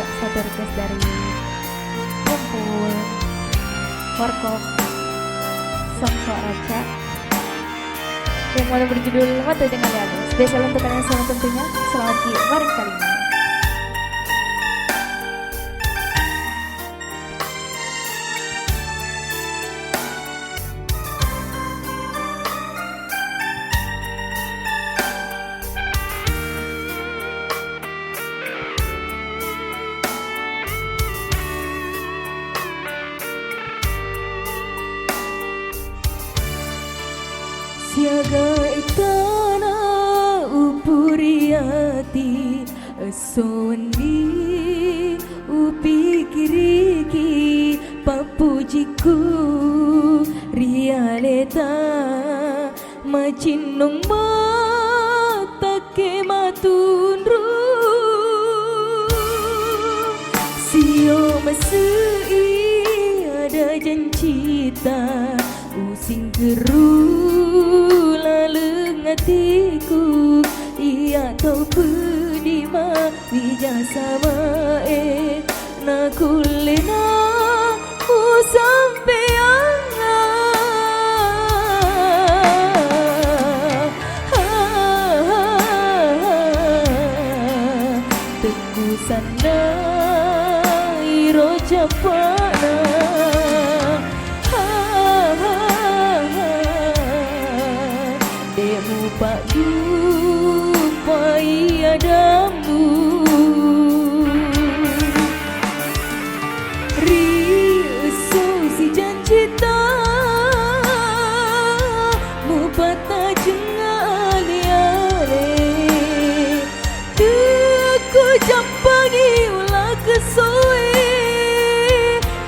juga satu request dari Kumpul Warkop Songkok Raja yang mau berjudul Mata Dengan Lalu. Spesial untuk kalian semua tentunya. Selamat malam kali ini. Siaga itana upuriati sondi upikiriki papujiku rialeta macinung mata ke matunru sio masui ada janjita using geru hatiku ia tahu pedima wijasama nakulena ku sampai teku sana iro japana Pak Dupai adamu Riso si janjita Mupata jengale Deku jampangi ulah kesoe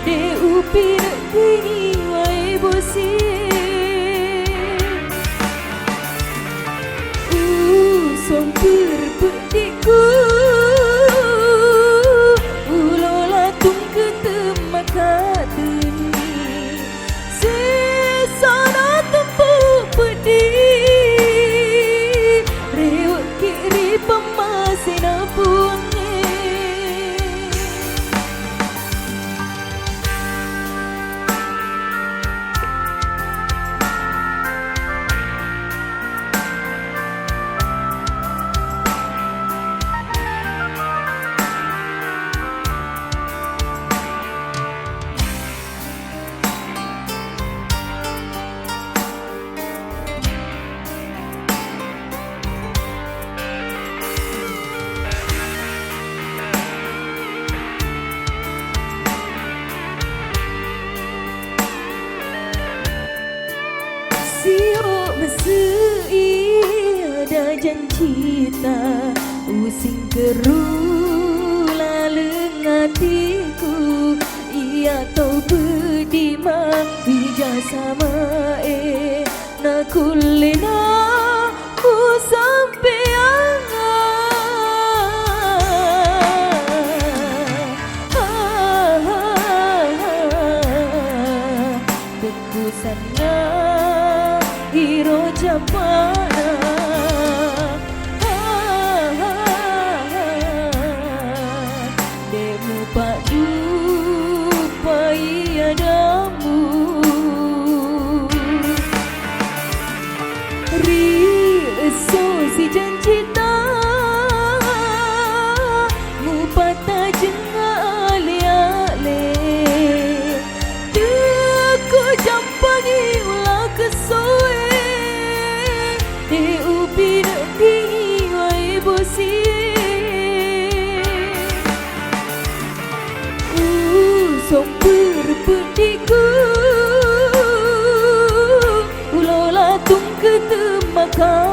De upi nekini wai bosi berpediku ulola tunggu temaka deni sesana tempuh pedih rewak kiri pemasina buangnya Sio mesui ada janjita using kerula lengatiku ia tahu bedima wijasama nakulena ku sampai teku sana Hiro Japana Demu Pak Dupai adamu Riso si janjita Mupata jengale Deku jampangi ulah kesoe upi nekini wai bosi Usong berpediku ulola tunggu temaka